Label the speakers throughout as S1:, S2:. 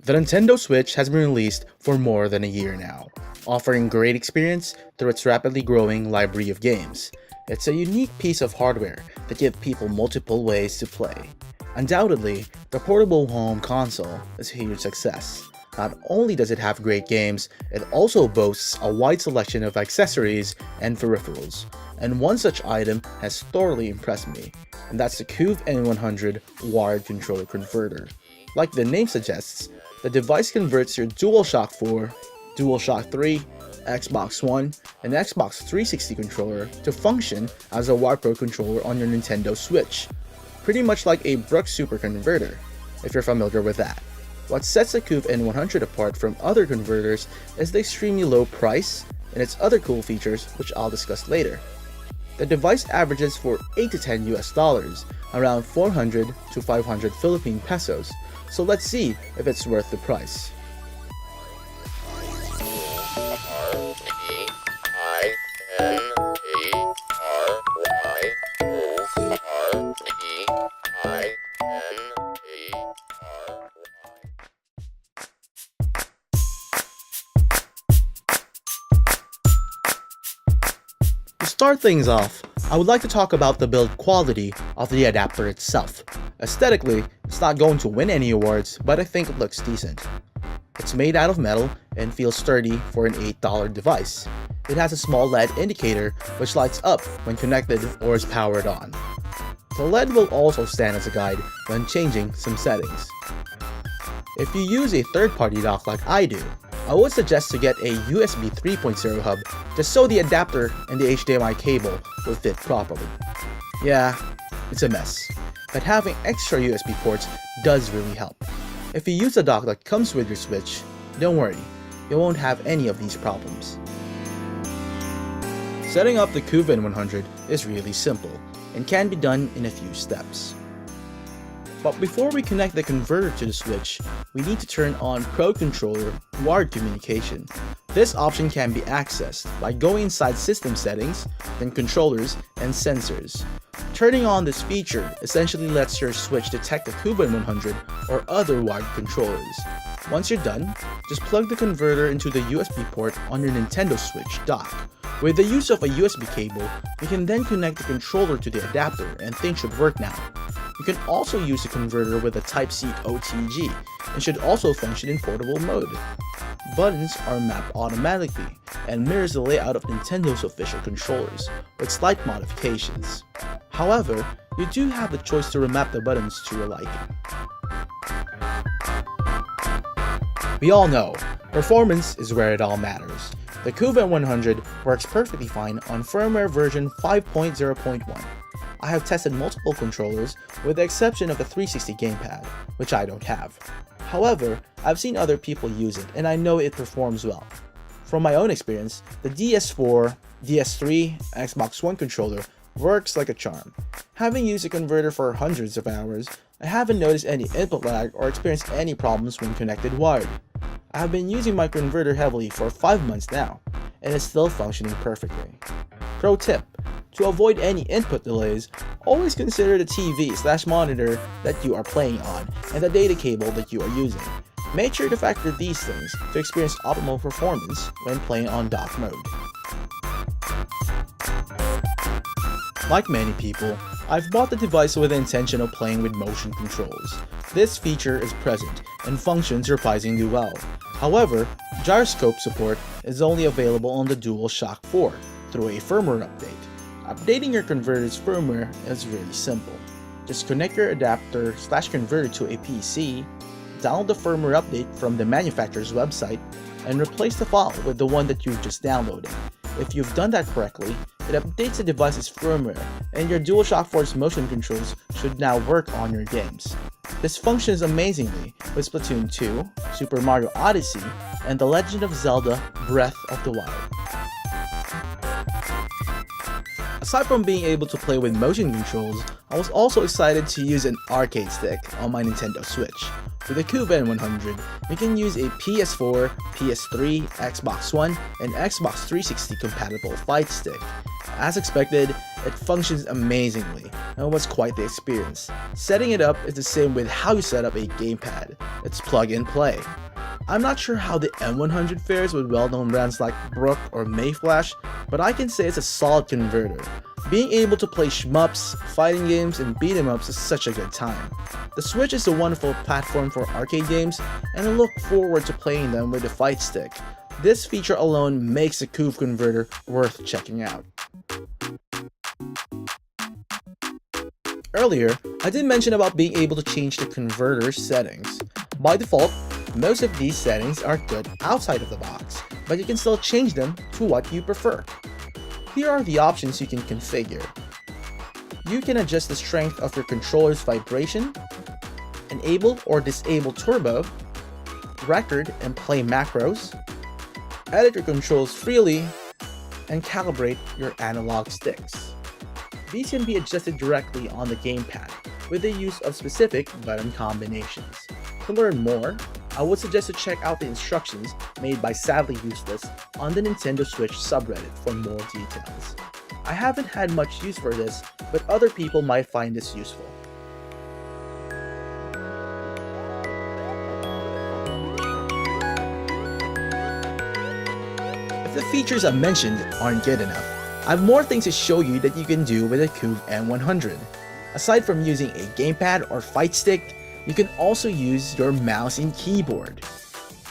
S1: The Nintendo Switch has been released for more than a year now, offering great experience through its rapidly growing library of games. It's a unique piece of hardware that gives people multiple ways to play. Undoubtedly, the portable home console is a huge success. Not only does it have great games, it also boasts a wide selection of accessories and peripherals. And one such item has thoroughly impressed me, and that's the COOV N100 wired controller converter. Like the name suggests, the device converts your DualShock 4, DualShock 3, Xbox One, and Xbox 360 controller to function as a wired pro controller on your Nintendo Switch. Pretty much like a Brook Super Converter, if you're familiar with that. What sets the COOV N100 apart from other converters is the extremely low price and its other cool features, which I'll discuss later. The device averages for 8 to 10 US dollars, around 400 to 500 Philippine pesos, so let's see if it's worth the price. To start things off, I would like to talk about the build quality of the adapter itself. Aesthetically, it's not going to win any awards, but I think it looks decent. It's made out of metal and feels sturdy for an $8 device. It has a small LED indicator which lights up when connected or is powered on. The LED will also stand as a guide when changing some settings. If you use a third-party dock like I do, I would suggest to get a USB 3.0 hub just so the adapter and the HDMI cable will fit properly. Yeah, it's a mess, but having extra USB ports does really help. If you use a dock that comes with your Switch, don't worry, you won't have any of these problems. Setting up the COOV N100 is really simple and can be done in a few steps. But before we connect the converter to the Switch, we need to turn on Pro Controller wired communication. This option can be accessed by going inside System Settings, then Controllers and Sensors. Turning on this feature essentially lets your Switch detect the COOV N100 or other wired controllers. Once you're done, just plug the converter into the USB port on your Nintendo Switch dock. With the use of a USB cable, you can then connect the controller to the adapter and things should work now. You can also use the converter with a Type-C OTG and should also function in portable mode. Buttons are mapped automatically and mirrors the layout of Nintendo's official controllers, with slight modifications. However, you do have the choice to remap the buttons to your liking. We all know, performance is where it all matters. The COOV N100 works perfectly fine on firmware version 5.0.1. I have tested multiple controllers with the exception of the 360 gamepad, which I don't have. However, I've seen other people use it and I know it performs well. From my own experience, the DS4, DS3, Xbox One controller works like a charm. Having used a converter for hundreds of hours, I haven't noticed any input lag or experienced any problems when connected wired. I have been using my converter heavily for 5 months now, and it's still functioning perfectly. Pro tip: to avoid any input delays, always consider the TV/monitor that you are playing on and the data cable that you are using. Make sure to factor these things to experience optimal performance when playing on dock mode. Like many people, I've bought the device with the intention of playing with motion controls. This feature is present and functions surprisingly well. However, gyroscope support is only available on the DualShock 4 through a firmware update. Updating your converter's firmware is really simple. Just connect your adapter/converter to a PC, download the firmware update from the manufacturer's website, and replace the file with the one that you've just downloaded. If you've done that correctly, it updates the device's firmware, and your DualShock 4's motion controls should now work on your games. This functions amazingly with Splatoon 2, Super Mario Odyssey, and The Legend of Zelda: Breath of the Wild. Aside from being able to play with motion controls, I was also excited to use an arcade stick on my Nintendo Switch. With the COOV N100, you can use a PS4, PS3, Xbox One, and Xbox 360 compatible fight stick. As expected, It functions amazingly, and was quite the experience. Setting it up is the same with how you set up a gamepad. It's plug and play. I'm not sure how the N100 fares with well-known brands like Brook or Mayflash, but I can say it's a solid converter. Being able to play shmups, fighting games, and beat 'em ups is such a good time. The Switch is a wonderful platform for arcade games, and I look forward to playing them with the Fight Stick. This feature alone makes the COOV converter worth checking out. Earlier, I did mention about being able to change the converter settings. By default, most of these settings are good outside of the box, but you can still change them to what you prefer. Here are the options you can configure. You can adjust the strength of your controller's vibration, enable or disable turbo, record and play macros, edit your controls freely, and calibrate your analog sticks. These can be adjusted directly on the gamepad with the use of specific button combinations. To learn more, I would suggest to check out the instructions made by Sadly Useless on the Nintendo Switch subreddit for more details. I haven't had much use for this, but other people might find this useful. If the features I've mentioned aren't good enough, I have more things to show you that you can do with a COOV N100. Aside from using a gamepad or fight stick, you can also use your mouse and keyboard.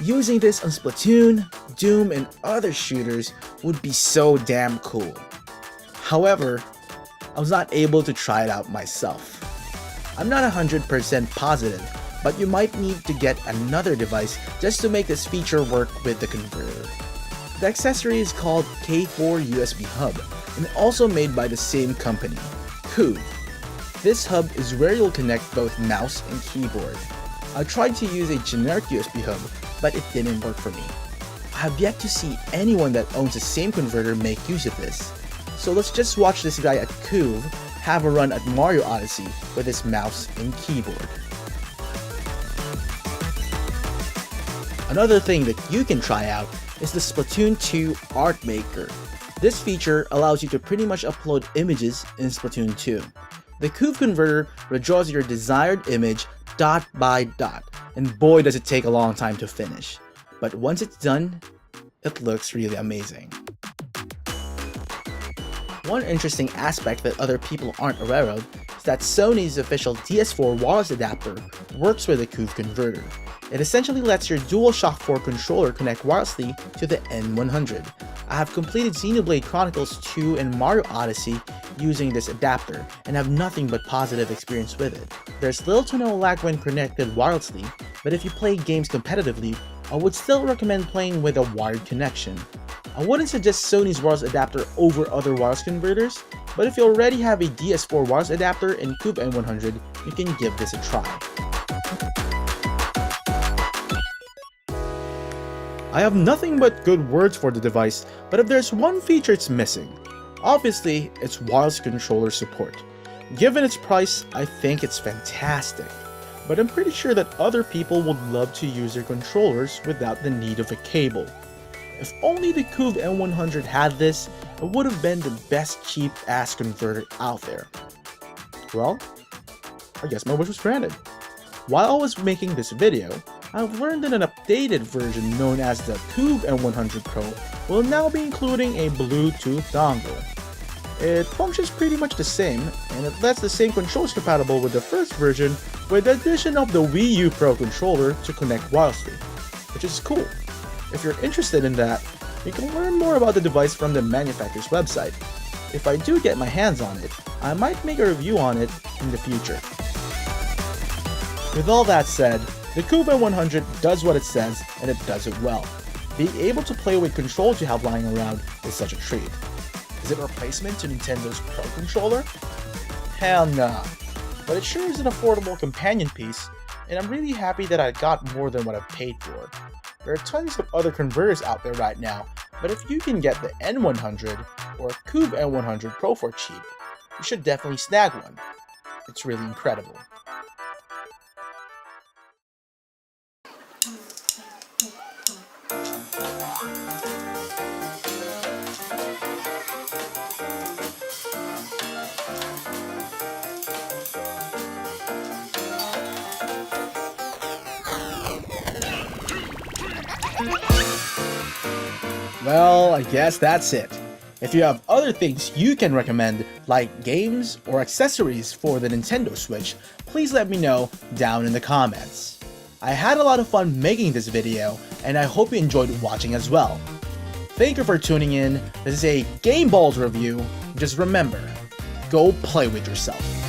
S1: Using this on Splatoon, Doom, and other shooters would be so damn cool. However, I was not able to try it out myself. I'm not 100% positive, but you might need to get another device just to make this feature work with the converter. The accessory is called K4 USB Hub and also made by the same company, COOV. This hub is where you'll connect both mouse and keyboard. I tried to use a generic USB hub, but it didn't work for me. I have yet to see anyone that owns the same converter make use of this. So let's just watch this guy at COOV have a run at Mario Odyssey with his mouse and keyboard. Another thing that you can try out is the Splatoon 2 Art Maker. This feature allows you to pretty much upload images in Splatoon 2. The COOV converter redraws your desired image dot by dot, and boy does it take a long time to finish. But once it's done, it looks really amazing. One interesting aspect that other people aren't aware of is that Sony's official DS4 wireless adapter works with the COOV converter. It essentially lets your DualShock 4 controller connect wirelessly to the N100. I have completed Xenoblade Chronicles 2 and Mario Odyssey using this adapter and have nothing but positive experience with it. There's little to no lag when connected wirelessly, but if you play games competitively, I would still recommend playing with a wired connection. I wouldn't suggest Sony's wireless adapter over other wireless converters, but if you already have a DS4 wireless adapter and COOV N100, you can give this a try. I have nothing but good words for the device, but if there's one feature it's missing, obviously it's wireless controller support. Given its price, I think it's fantastic, but I'm pretty sure that other people would love to use their controllers without the need of a cable. If only the COOV N100 had this, it would have been the best cheap-ass converter out there. Well, I guess my wish was granted. While I was making this video, I've learned that an updated version known as the COOV N100 Pro will now be including a Bluetooth dongle. It functions pretty much the same, and it lets the same controls compatible with the first version with the addition of the Wii U Pro controller to connect wirelessly, which is cool. If you're interested in that, you can learn more about the device from the manufacturer's website. If I do get my hands on it, I might make a review on it in the future. With all that said, the COOV N100 does what it says, and it does it well. Being able to play with controls you have lying around is such a treat. Is it a replacement to Nintendo's Pro Controller? Hell nah. But it sure is an affordable companion piece, and I'm really happy that I got more than what I've paid for. There are tons of other converters out there right now, but if you can get the N100 or COOV N100 Pro for cheap, you should definitely snag one. It's really incredible. Well, I guess that's it. If you have other things you can recommend, like games or accessories for the Nintendo Switch, please let me know down in the comments. I had a lot of fun making this video, and I hope you enjoyed watching as well. Thank you for tuning in. This is a Game Balls review. Just remember, go play with yourself.